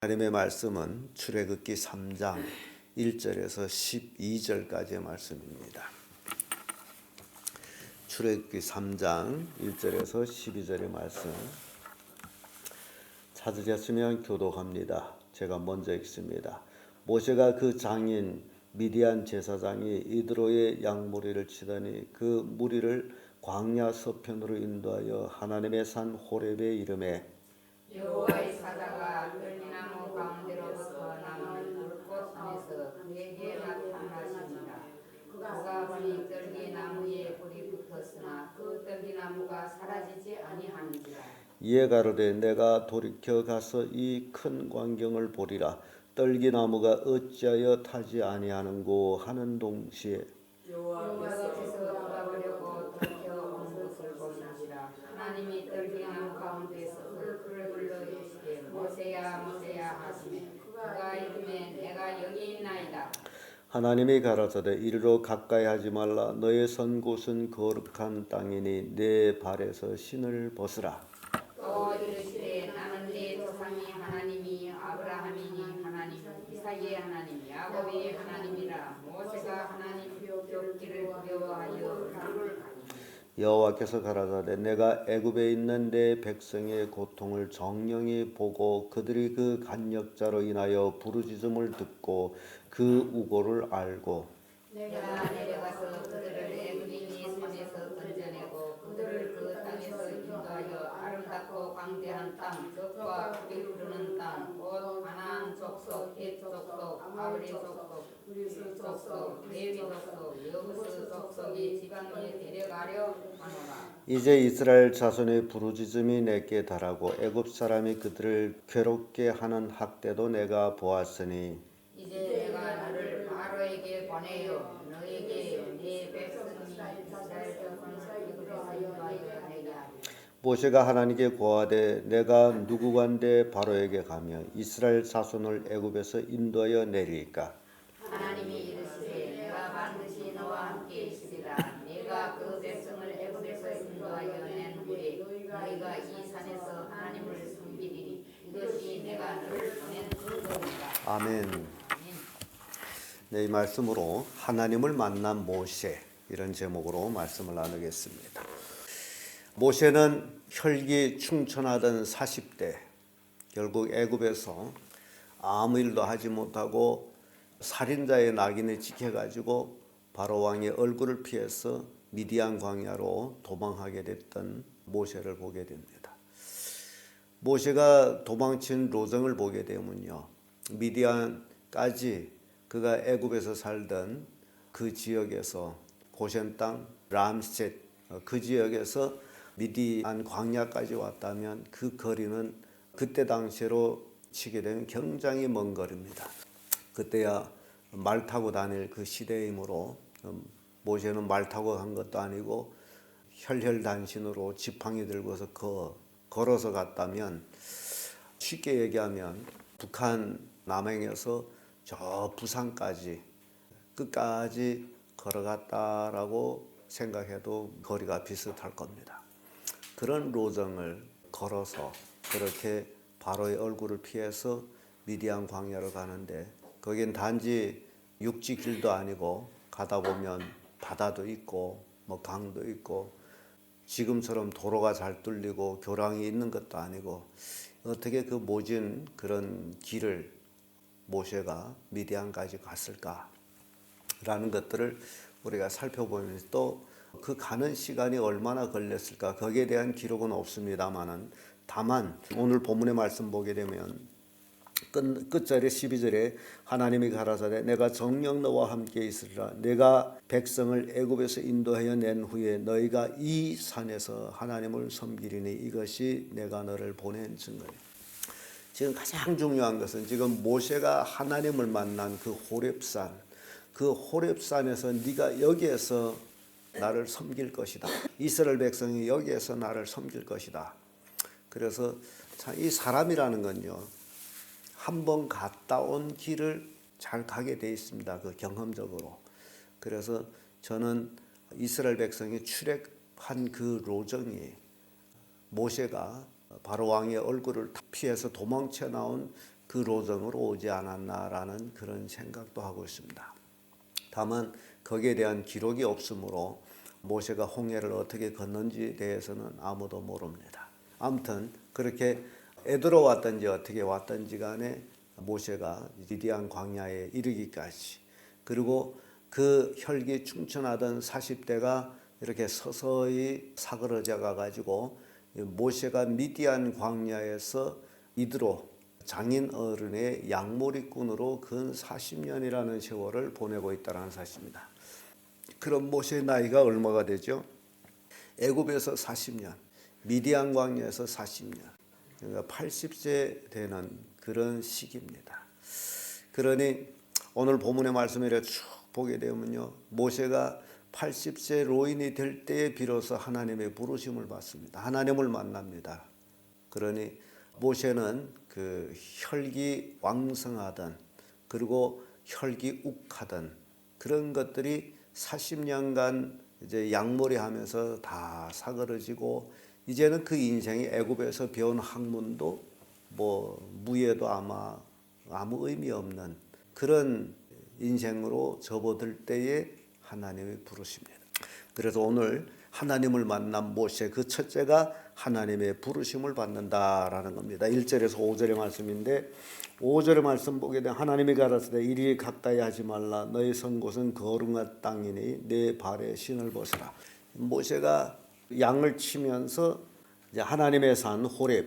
하나님의 말씀은 출애굽기 3장 1절에서 12절까지의 말씀입니다. 출애굽기 3장 1절에서 12절의 말씀 찾으셨으면 교독합니다. 제가 먼저 읽습니다. 모세가 그 장인 미디안 제사장이 이드로의 양무리를 치더니 그 무리를 광야 서편으로 인도하여 하나님의 산 호렙에 이르매 여호와의 사자가 들리나무 가운데로부터 나무는 불꽃 안에서 그에게 나타나시니라. 그가 보니 떨기나무에 불이 붙었으나 그 떨기나무가 사라지지 아니하는지라. 이에 가로되 내가 돌이켜 가서 이 큰 광경을 보리라. 떨기나무가 어찌하여 타지 아니하는고 하는 동시에 여호와께서 돌아보려고 돌이켜 온 것을 보시니라. 하나님이 떨기나무 가운데서 그를 불러 이르시되 모세야 모세야 하시매 그가 이르매 내가 여기 있나이다. 하나님이 가라사대 이리로 가까이 하지 말라. 너의 선 곳은 거룩한 땅이니 내 발에서 신을 벗으라. 또 이르시되 나는 네 조상의 하나님이 아브라함이니 하나님 이삭의 하나님 야곱의 하나님이라. 모세가 하나님 쫓기를 두려워하여 그를 가니 여호와께서 가라사대 내가 애굽에 있는 내 백성의 고통을 정령히 보고 그들이 그 간역자로 인하여 부르짖음을 듣고 그 우고를 알고 내가 내려가서 그들을 애굽인의 손에서 건져내고 그들을 그 땅에서 인도하여 아름답고 광대한 땅 젖과 꿀이 흐르는 땅 곧 가나안 족속 헷 족속 아브리 족속 브리스 족속 레위 족속 여부스 족속의 지방에 데려가려 하노라. 이제 이스라엘 자손의 부르짖음이 내게 달하고 애굽 사람이 그들을 괴롭게 하는 학대도 내가 보았으니 이제 내가 너를 바로에게 보내요. 너에게 네 백성이 이스라엘 자손을 애굽에서 인도하여 내게 하리라. 모세가 하나님께 고하되 내가 누구간데 바로에게 가며 이스라엘 자손을 애굽에서 인도하여 내리까. 하나님이 이르시되 내가 반드시 너와 함께 있으리라. 네가 그 백성을 애굽에서 인도하여 낸 후에 너희가 이 산에서 하나님을 섬기리니 이것이 내가 너를 보낸 증거니라. 아멘. 네, 이 말씀으로 하나님을 만난 모세 이런 제목으로 말씀을 나누겠습니다. 모세는 혈기 충천하던 40대 결국 애굽에서 아무 일도 하지 못하고 살인자의 낙인을 지켜가지고 바로 왕의 얼굴을 피해서 미디안 광야로 도망하게 됐던 모세를 보게 됩니다. 모세가 도망친 로정을 보게 되면요, 미디안까지 그가 애굽에서 살던 그 지역에서 고센 땅 람셋 그 지역에서 미디안 광야까지 왔다면 그 거리는 그때 당시로 치게 되면 굉장히 먼 거리입니다. 그때야 말 타고 다닐 그 시대이므로 모세는 말 타고 간 것도 아니고 혈혈단신으로 지팡이 들고서 걸어서 갔다면 쉽게 얘기하면 북한 남행에서 저 부산까지 끝까지 걸어갔다라고 생각해도 거리가 비슷할 겁니다. 그런 로정을 걸어서 그렇게 바로의 얼굴을 피해서 미디안 광야로 가는데 거긴 단지 육지 길도 아니고 가다 보면 바다도 있고 뭐 강도 있고 지금처럼 도로가 잘 뚫리고 교량이 있는 것도 아니고 어떻게 그 모진 그런 길을 모세가 미디안까지 갔을까라는 것들을 우리가 살펴보면서 또 그 가는 시간이 얼마나 걸렸을까 거기에 대한 기록은 없습니다만은 다만 오늘 본문의 말씀 보게 되면 끝절에 12절에 하나님이 가라사대 내가 정녕 너와 함께 있으리라. 내가 백성을 애굽에서 인도하여 낸 후에 너희가 이 산에서 하나님을 섬기리니 이것이 내가 너를 보낸 증거니. 지금 가장 중요한 것은 지금 모세가 하나님을 만난 그 호렙산, 그 호렙산에서 네가 여기에서 나를 섬길 것이다. 이스라엘 백성이 여기에서 나를 섬길 것이다. 그래서 참 이 사람이라는 건요, 한번 갔다 온 길을 잘 가게 돼 있습니다. 그 경험적으로. 그래서 저는 이스라엘 백성이 출애굽한 그 로정이 모세가 바로 왕의 얼굴을 피해서 도망쳐 나온 그 로정으로 오지 않았나라는 그런 생각도 하고 있습니다. 다만 거기에 대한 기록이 없으므로 모세가 홍해를 어떻게 건넌지에 대해서는 아무도 모릅니다. 아무튼 그렇게 애들어 왔든지 어떻게 왔든지 간에 모세가 미디안 광야에 이르기까지, 그리고 그 혈기 충천하던 40대가 이렇게 서서히 사그러져 가지고 모세가 미디안 광야에서 이드로 장인 어른의 양모리꾼으로 근 40년이라는 세월을 보내고 있다는 사실입니다. 그럼 모세의 나이가 얼마가 되죠? 애굽에서 40년, 미디안 광야에서 40년, 그러니까 80세 되는 그런 시기입니다. 그러니 오늘 본문의 말씀을 쭉 보게 되면요, 모세가 80세 로인이 될 때에 비로소 하나님의 부르심을 받습니다. 하나님을 만납니다. 그러니 모세는 그 혈기 왕성하던, 그리고 혈기 욱하던 그런 것들이 40년간 이제 양몰이하면서 다 사그러지고, 이제는 그 인생이 애굽에서 배운 학문도 뭐 무예도 아마 아무 의미 없는 그런 인생으로 접어들 때에 하나님이 부르십니다. 그래서 오늘 하나님을 만난 모세, 그 첫째가 하나님의 부르심을 받는다라는 겁니다. 1절에서 5절의 말씀인데, 5절의 말씀 보게 되면 하나님이 가라사대 이리 가까이 하지 말라. 너희 선 곳은 거룩한 땅이니 내 발에 신을 벗으라. 모세가 양을 치면서 이제 하나님의 산 호렙,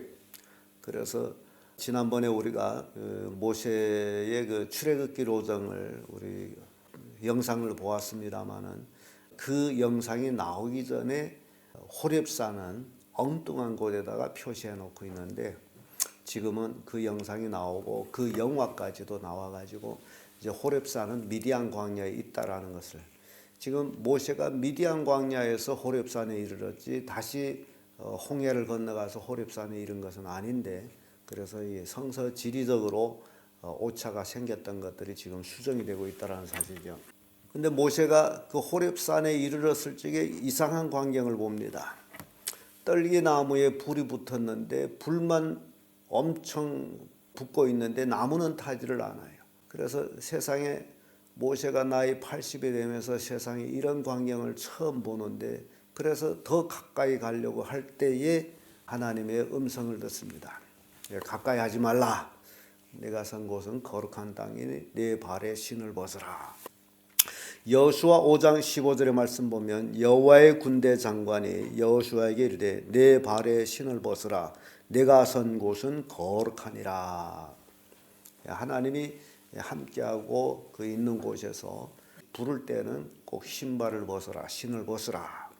그래서 지난번에 우리가 그 모세의 그 출애굽기 로정을 우리 영상을 보았습니다마는, 그 영상이 나오기 전에 호렙산은 엉뚱한 곳에다가 표시해 놓고 있는데, 지금은 그 영상이 나오고 그 영화까지도 나와가지고 이제 호렙산은 미디안 광야에 있다라는 것을, 지금 모세가 미디안 광야에서 호렙산에 이르렀지 다시 홍해를 건너가서 호렙산에 이른 것은 아닌데, 그래서 이 성서 지리적으로 오차가 생겼던 것들이 지금 수정이 되고 있다는 사실이죠. 근데 모세가 그 호렙산에 이르렀을 적에 이상한 광경을 봅니다. 떨기 나무에 불이 붙었는데 불만 엄청 붙고 있는데 나무는 타지를 않아요. 그래서 세상에 모세가 나이 80이 되면서 세상에 이런 광경을 처음 보는데, 그래서 더 가까이 가려고 할 때에 하나님의 음성을 듣습니다. 가까이 하지 말라. 내가 선 곳은 거룩한 땅이니 내 발에 신을 벗으라. 여호수아 5장 15절의 말씀 보면 여호와의 군대 장관이 여호수아에게 이르되 내 발에 신을 벗으라. 내가 선 곳은 거룩하니라. 하나님이 함께하고 그 있는 곳에서 부를 때는 꼭 신발을 벗어라, 신을 벗으라.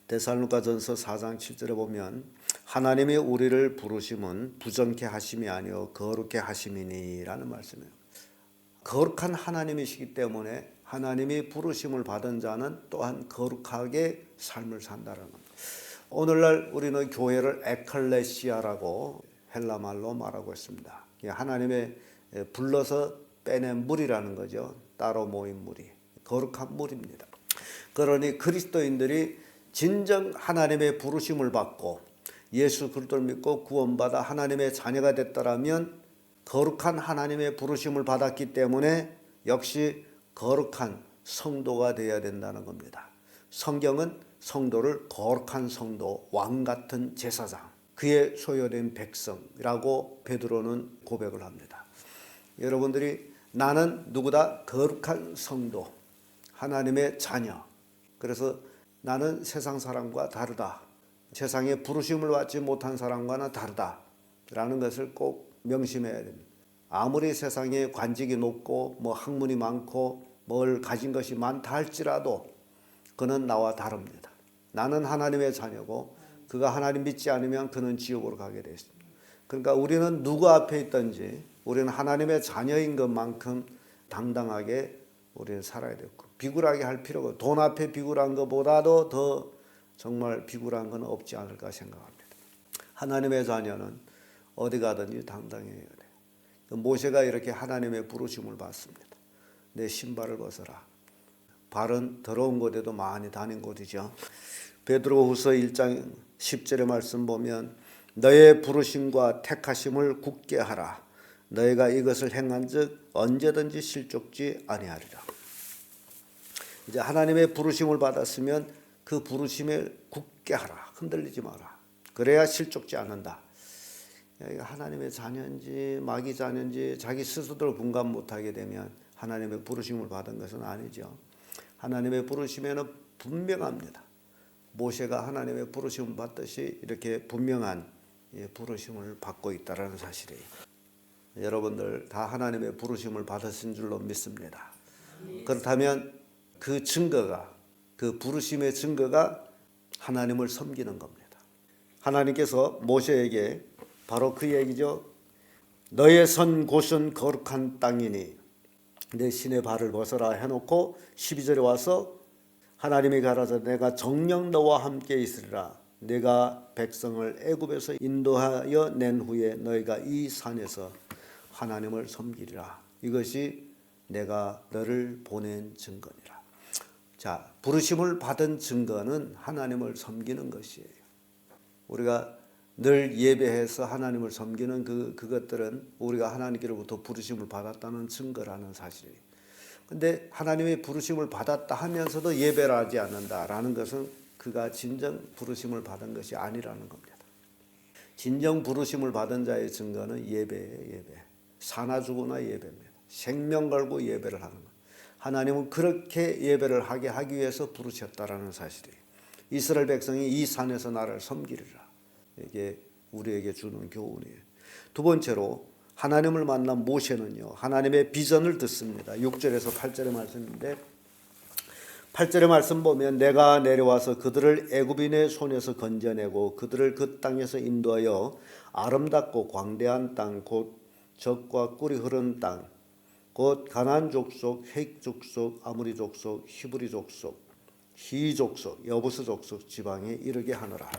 데살로니가전서 4장 7절에 보면 하나님이 우리를 부르심은 부정케 하심이 아니요 거룩케 하심이니라는 말씀이에요. 거룩한 하나님이시기 때문에 하나님이 부르심을 받은 자는 또한 거룩하게 삶을 산다는 겁니다. 오늘날 우리는 교회를 에클레시아라고 헬라말로 말하고 있습니다. 하나님의 불러서 빼낸 물이라는 거죠. 따로 모인 물이 거룩한 물입니다. 그러니 그리스도인들이 진정 하나님의 부르심을 받고 예수 그리스도를 믿고 구원받아 하나님의 자녀가 됐다라면 거룩한 하나님의 부르심을 받았기 때문에 역시 거룩한 성도가 되어야 된다는 겁니다. 성경은 성도를 거룩한 성도, 왕 같은 제사장, 그의 소유된 백성이라고 베드로는 고백을 합니다. 여러분들이 나는 누구다? 거룩한 성도, 하나님의 자녀. 그래서 나는 세상 사람과 다르다. 세상에 부르심을 받지 못한 사람과는 다르다라는 것을 꼭 명심해야 됩니다. 아무리 세상에 관직이 높고 뭐 학문이 많고 뭘 가진 것이 많다 할지라도 그는 나와 다릅니다. 나는 하나님의 자녀고 그가 하나님 믿지 않으면 그는 지옥으로 가게 되어 있습니다. 그러니까 우리는 누구 앞에 있든지 우리는 하나님의 자녀인 것만큼 당당하게 우리는 살아야 되고, 비굴하게 할 필요가, 돈 앞에 비굴한 것보다도 더 정말 비굴한 건 없지 않을까 생각합니다. 하나님의 자녀는 어디 가든지 당당해야 돼요. 모세가 이렇게 하나님의 부르심을 받습니다. 내 신발을 벗어라. 발은 더러운 곳에도 많이 다닌 곳이죠. 베드로후서 1장 10절의 말씀 보면 너의 부르심과 택하심을 굳게 하라. 너희가 이것을 행한즉 언제든지 실족지 아니하리라. 이제 하나님의 부르심을 받았으면 그 부르심에 굳게 하라. 흔들리지 마라. 그래야 실족지 않는다. 하나님의 자녀인지 마귀 자녀인지 자기 스스로 분간 못하게 되면 하나님의 부르심을 받은 것은 아니죠. 하나님의 부르심에는 분명합니다. 모세가 하나님의 부르심을 받듯이 이렇게 분명한 부르심을 받고 있다는 사실이에요. 여러분들 다 하나님의 부르심을 받으신 줄로 믿습니다. 그렇다면 그 증거가, 그 부르심의 증거가 하나님을 섬기는 겁니다. 하나님께서 모세에게 바로 그 얘기죠. 너의 선 곳은 거룩한 땅이니 내 신의 발을 벗어라 해놓고 12절에 와서 하나님이 가라사대 내가 정녕 너와 함께 있으리라. 내가 백성을 애굽에서 인도하여 낸 후에 너희가 이 산에서 하나님을 섬기리라. 이것이 내가 너를 보낸 증거니라. 자, 부르심을 받은 증거는 하나님을 섬기는 것이에요. 우리가 늘 예배해서 하나님을 섬기는 그것들은 우리가 하나님께로부터 부르심을 받았다는 증거라는 사실이에요. 근데 하나님의 부르심을 받았다 하면서도 예배를 하지 않는다라는 것은 그가 진정 부르심을 받은 것이 아니라는 겁니다. 진정 부르심을 받은 자의 증거는 예배예요. 예배. 사나 죽으나 예배입니다. 생명 걸고 예배를 하는 것. 하나님은 그렇게 예배를 하게 하기 위해서 부르셨다라는 사실이에요. 이스라엘 백성이 이 산에서 나를 섬기리라. 이게 우리에게 주는 교훈이에요. 두 번째로 하나님을 만난 모세는요. 하나님의 비전을 듣습니다. 6절에서 8절의 말씀인데 8절의 말씀 보면 내가 내려와서 그들을 애굽인의 손에서 건져내고 그들을 그 땅에서 인도하여 아름답고 광대한 땅 곧 젖과 꿀이 흐르는 땅 곧 가나안 족속, 헷 족속, 아모리 족속, 히브리 족속, 히 족속, 여부스 족속 지방에 이르게 하노라.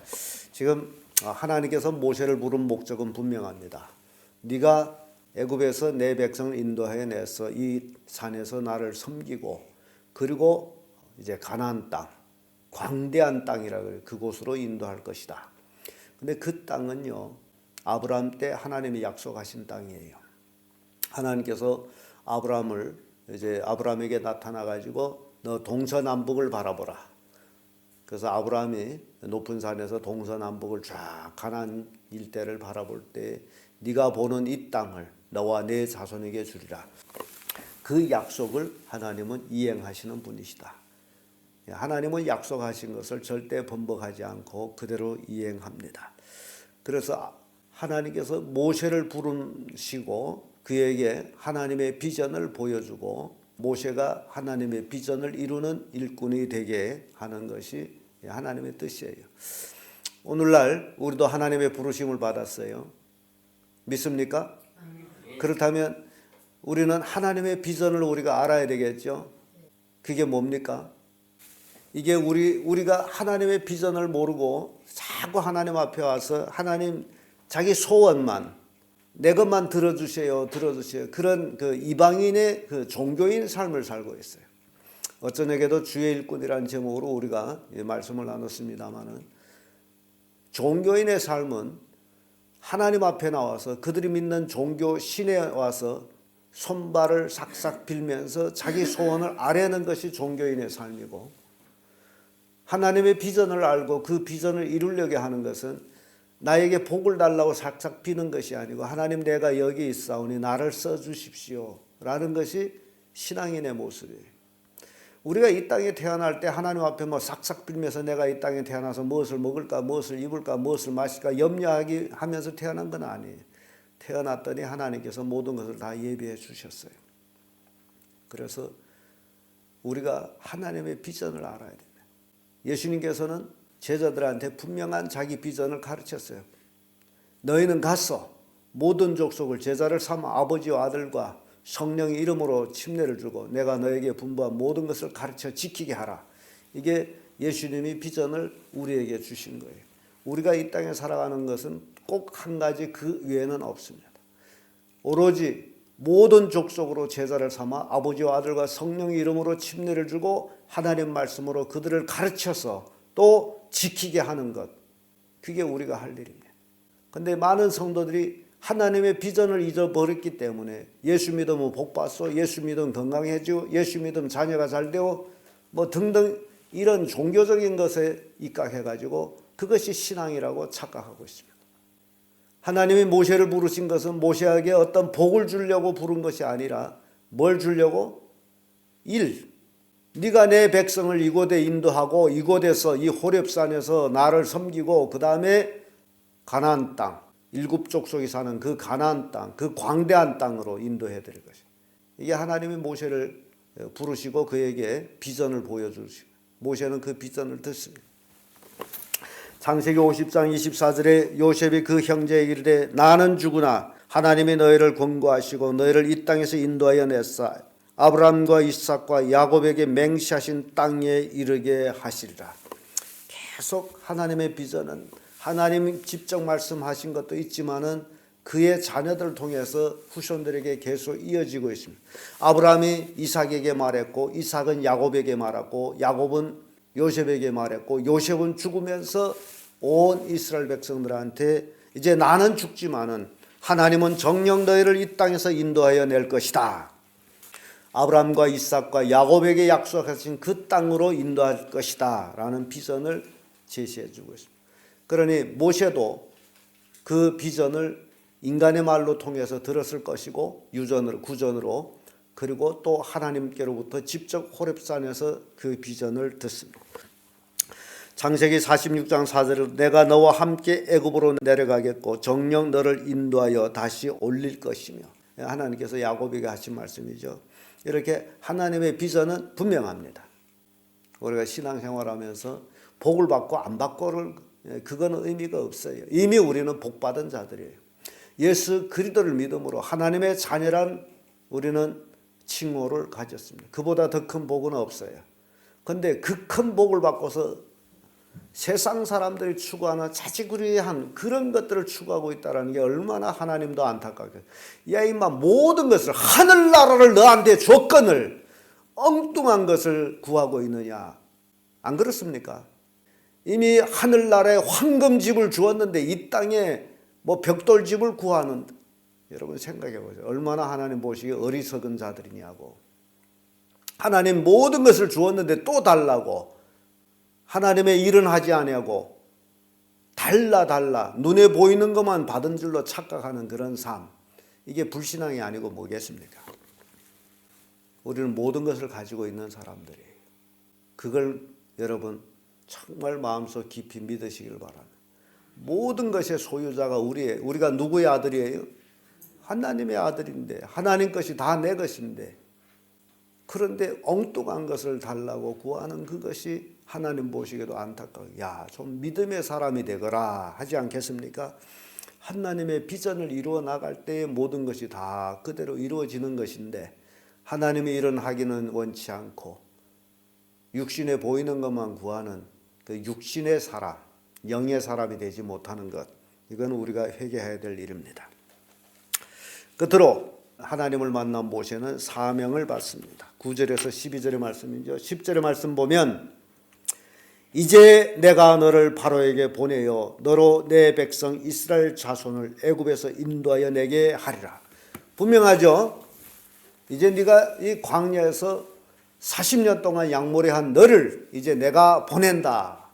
지금 하나님께서 모세를 부른 목적은 분명합니다. 네가 애굽에서 내 백성을 인도하여 내서 이 산에서 나를 섬기고 그리고 이제 가나안 땅, 광대한 땅이라고 해요. 그곳으로 인도할 것이다. 근데 그 땅은요. 아브라함 때 하나님이 약속하신 땅이에요. 하나님께서 아브라함에게 나타나 가지고 너 동서남북을 바라보라. 그래서 아브라함이 높은 산에서 동서남북을 쫙 가나안 일대를 바라볼 때 네가 보는 이 땅을 너와 내 자손에게 주리라. 그 약속을 하나님은 이행하시는 분이시다. 하나님은 약속하신 것을 절대 번복하지 않고 그대로 이행합니다. 그래서 하나님께서 모세를 부르시고 그에게 하나님의 비전을 보여주고 모세가 하나님의 비전을 이루는 일꾼이 되게 하는 것이 하나님의 뜻이에요. 오늘날 우리도 하나님의 부르심을 받았어요. 믿습니까? 그렇다면 우리는 하나님의 비전을 우리가 알아야 되겠죠. 그게 뭡니까? 이게 우리가 하나님의 비전을 모르고 자꾸 하나님 앞에 와서 하나님 자기 소원만 내 것만 들어주세요. 그런 그 이방인의 그 종교인 삶을 살고 있어요. 어쩌냐게도 주의 일꾼이라는 제목으로 우리가 말씀을 나눴습니다마는 종교인의 삶은 하나님 앞에 나와서 그들이 믿는 종교 신에 와서 손발을 싹싹 빌면서 자기 소원을 아뢰는 것이 종교인의 삶이고 하나님의 비전을 알고 그 비전을 이루려고 하는 것은 나에게 복을 달라고 삭삭 비는 것이 아니고 하나님 내가 여기 있사오니 나를 써주십시오 라는 것이 신앙인의 모습이에요. 우리가 이 땅에 태어날 때 하나님 앞에 뭐 삭삭 빌면서 내가 이 땅에 태어나서 무엇을 먹을까 무엇을 입을까 무엇을 마실까 염려하기 하면서 태어난 건 아니에요. 태어났더니 하나님께서 모든 것을 다 예비해 주셨어요. 그래서 우리가 하나님의 비전을 알아야 됩니다. 예수님께서는 제자들한테 분명한 자기 비전을 가르쳤어요. 너희는 가서 모든 족속을 제자를 삼아 아버지와 아들과 성령의 이름으로 침례를 주고 내가 너에게 분부한 모든 것을 가르쳐 지키게 하라. 이게 예수님이 비전을 우리에게 주신 거예요. 우리가 이 땅에 살아가는 것은 꼭 한 가지 그 외에는 없습니다. 오로지 모든 족속으로 제자를 삼아 아버지와 아들과 성령의 이름으로 침례를 주고 하나님 말씀으로 그들을 가르쳐서 또 지키게 하는 것. 그게 우리가 할 일입니다. 근데 많은 성도들이 하나님의 비전을 잊어버렸기 때문에 예수 믿으면 복 받소, 예수 믿으면 건강해지고, 예수 믿으면 자녀가 잘 되고 뭐 등등 이런 종교적인 것에 입각해가지고 그것이 신앙이라고 착각하고 있습니다. 하나님이 모세를 부르신 것은 모세에게 어떤 복을 주려고 부른 것이 아니라 뭘 주려고? 네가 내 백성을 이곳에 인도하고 이곳에서 이 호렙산에서 나를 섬기고 그 다음에 가나안 땅, 일곱 족속이 사는 그 가나안 땅, 그 광대한 땅으로 인도해 드릴 것이다. 이게 하나님이 모세를 부르시고 그에게 비전을 보여주시고 모세는 그 비전을 듣습니다. 창세기 50장 24절에 요셉이 그 형제에게 이르되 나는 죽으나 하나님이 너희를 권고하시고 너희를 이 땅에서 인도하여 냈사 아브라함과 이삭과 야곱에게 맹세하신 땅에 이르게 하시리라. 계속 하나님의 비전은 하나님이 직접 말씀하신 것도 있지만은 그의 자녀들을 통해서 후손들에게 계속 이어지고 있습니다. 아브라함이 이삭에게 말했고 이삭은 야곱에게 말했고 야곱은 요셉에게 말했고 요셉은 죽으면서 온 이스라엘 백성들한테 이제 나는 죽지만은 하나님은 정녕 너희를 이 땅에서 인도하여 낼 것이다. 아브라함과 이삭과 야곱에게 약속하신 그 땅으로 인도할 것이다 라는 비전을 제시해 주고 있습니다. 그러니 모세도 그 비전을 인간의 말로 통해서 들었을 것이고 유전으로 구전으로 그리고 또 하나님께로부터 직접 호렙산에서 그 비전을 듣습니다. 창세기 46장 4절에 내가 너와 함께 애굽으로 내려가겠고 정녕 너를 인도하여 다시 올릴 것이며 하나님께서 야곱에게 하신 말씀이죠. 이렇게 하나님의 비전은 분명합니다. 우리가 신앙생활하면서 복을 받고 안 받고를 그거는 의미가 없어요. 이미 우리는 복받은 자들이에요. 예수 그리스도를 믿음으로 하나님의 자녀란 우리는 칭호를 가졌습니다. 그보다 더 큰 복은 없어요. 그런데 그 큰 복을 받고서 세상 사람들이 추구하는 자지구리한 그런 것들을 추구하고 있다는 게 얼마나 하나님도 안타깝게 야 임마 모든 것을 하늘나라를 너한테 조건을 엉뚱한 것을 구하고 있느냐 안 그렇습니까? 이미 하늘나라에 황금집을 주었는데 이 땅에 뭐 벽돌집을 구하는 여러분 생각해 보세요. 얼마나 하나님 보시기에 어리석은 자들이냐고. 하나님 모든 것을 주었는데 또 달라고 하나님의 일은 하지 아니하고 달라 눈에 보이는 것만 받은 줄로 착각하는 그런 삶 이게 불신앙이 아니고 뭐겠습니까? 우리는 모든 것을 가지고 있는 사람들이에요. 그걸 여러분 정말 마음속 깊이 믿으시길 바랍니다. 모든 것의 소유자가 우리가 누구의 아들이에요? 하나님의 아들인데 하나님 것이 다 내 것인데 그런데 엉뚱한 것을 달라고 구하는 그것이 하나님 보시기에도 안타까워요. 야, 좀 믿음의 사람이 되거라 하지 않겠습니까? 하나님의 비전을 이루어 나갈 때 모든 것이 다 그대로 이루어지는 것인데 하나님의 일은 하기는 원치 않고 육신에 보이는 것만 구하는 그 육신의 사람, 영의 사람이 되지 못하는 것 이건 우리가 회개해야 될 일입니다. 끝으로 하나님을 만난 모세는 사명을 받습니다. 9절에서 12절의 말씀이죠. 10절의 말씀 보면 이제 내가 너를 바로에게 보내어 너로 내 백성 이스라엘 자손을 애굽에서 인도하여 내게 하리라. 분명하죠. 이제 네가 이 광야에서 40년 동안 양모래한 너를 이제 내가 보낸다.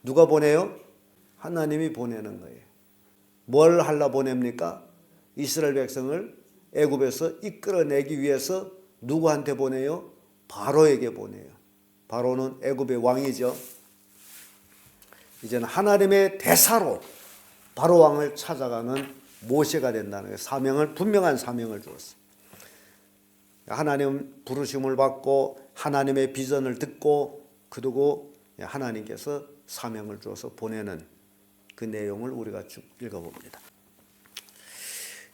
누가 보내요? 하나님이 보내는 거예요. 뭘 하려 보냅니까? 이스라엘 백성을 애굽에서 이끌어내기 위해서 누구한테 보내요? 바로에게 보내요. 바로는 애굽의 왕이죠. 이제는 하나님의 대사로 바로 왕을 찾아가는 모세가 된다는 거예요. 사명을 분명한 사명을 주었어요. 하나님 부르심을 받고 하나님의 비전을 듣고 그리고 하나님께서 사명을 주어서 보내는 그 내용을 우리가 쭉 읽어봅니다.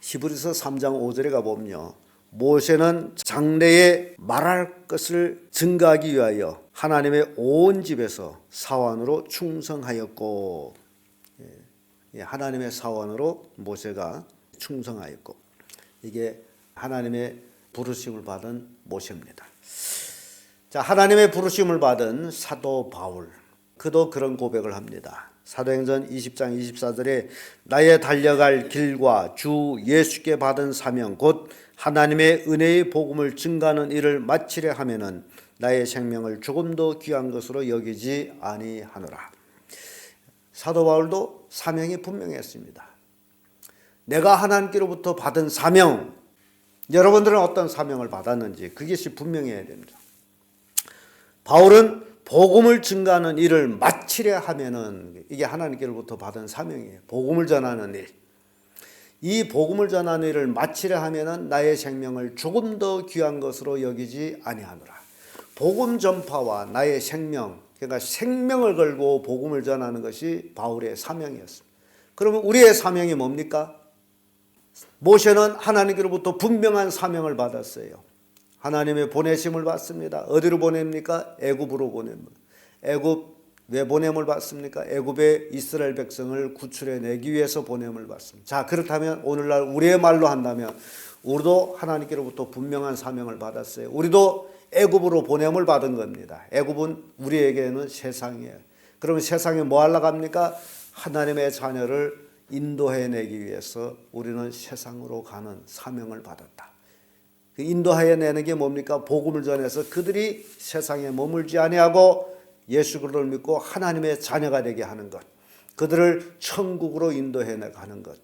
히브리서 3장 5절에 가보면요. 모세는 장래에 말할 것을 증거하기 위하여 하나님의 온 집에서 사원으로 충성하였고 하나님의 사원으로 모세가 충성하였고 이게 하나님의 부르심을 받은 모세입니다. 자, 하나님의 부르심을 받은 사도 바울 그도 그런 고백을 합니다. 사도행전 20장 24절에 나의 달려갈 길과 주 예수께 받은 사명 곧 하나님의 은혜의 복음을 증가하는 일을 마치려 하면은 나의 생명을 조금도 귀한 것으로 여기지 아니하노라. 사도 바울도 사명이 분명했습니다. 내가 하나님께로부터 받은 사명, 여러분들은 어떤 사명을 받았는지 그것이 분명해야 됩니다. 바울은 복음을 증가하는 일을 마치려 하면은 이게 하나님께로부터 받은 사명이에요. 복음을 전하는 일. 이 복음을 전하는 일을 마치려 하면은 나의 생명을 조금 더 귀한 것으로 여기지 아니하노라. 복음 전파와 나의 생명, 그러니까 생명을 걸고 복음을 전하는 것이 바울의 사명이었습니다. 그러면 우리의 사명이 뭡니까? 모세는 하나님께로부터 분명한 사명을 받았어요. 하나님의 보내심을 받습니다. 어디로 보냅니까? 애굽으로 보냅니다. 애굽 왜 보냄을 받습니까? 애굽의 이스라엘 백성을 구출해내기 위해서 보냄을 받습니다. 자, 그렇다면 오늘날 우리의 말로 한다면 우리도 하나님께로부터 분명한 사명을 받았어요. 우리도 애굽으로 보냄을 받은 겁니다. 애굽은 우리에게는 세상이에요. 그러면 세상에 뭐 하려고 합니까? 하나님의 자녀를 인도해내기 위해서 우리는 세상으로 가는 사명을 받았다. 그 인도해내는 게 뭡니까? 복음을 전해서 그들이 세상에 머물지 아니하고 예수 그리스도를 믿고 하나님의 자녀가 되게 하는 것, 그들을 천국으로 인도해내가는 것,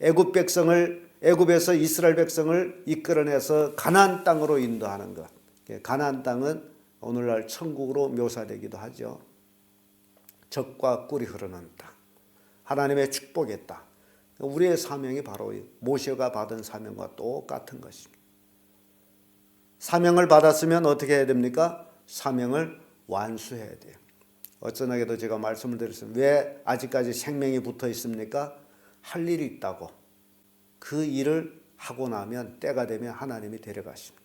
애굽 백성을 애굽에서 이스라엘 백성을 이끌어내서 가나안 땅으로 인도하는 것. 가나안 땅은 오늘날 천국으로 묘사되기도 하죠. 젖과 꿀이 흐르는 땅, 하나님의 축복의 땅. 우리의 사명이 바로 모세가 받은 사명과 똑같은 것입니다. 사명을 받았으면 어떻게 해야 됩니까? 사명을 완수해야 돼요. 어쩌나게도 제가 말씀을 드렸습니다. 왜 아직까지 생명이 붙어 있습니까? 할 일이 있다고. 그 일을 하고 나면 때가 되면 하나님이 데려가십니다.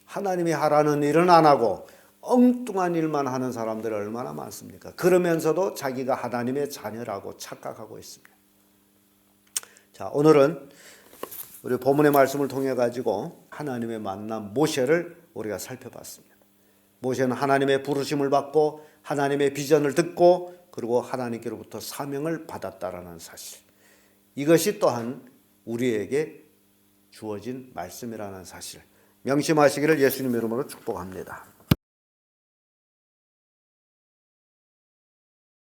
하나님이 하라는 일은 안 하고 엉뚱한 일만 하는 사람들이 얼마나 많습니까? 그러면서도 자기가 하나님의 자녀라고 착각하고 있습니다. 자, 오늘은 우리 본문의 말씀을 통해 가지고 하나님의 만남 모세를 우리가 살펴봤습니다. 모세는 하나님의 부르심을 받고 하나님의 비전을 듣고 그리고 하나님께로부터 사명을 받았다라는 사실. 이것이 또한 우리에게 주어진 말씀이라는 사실. 명심하시기를 예수님의 이름으로 축복합니다.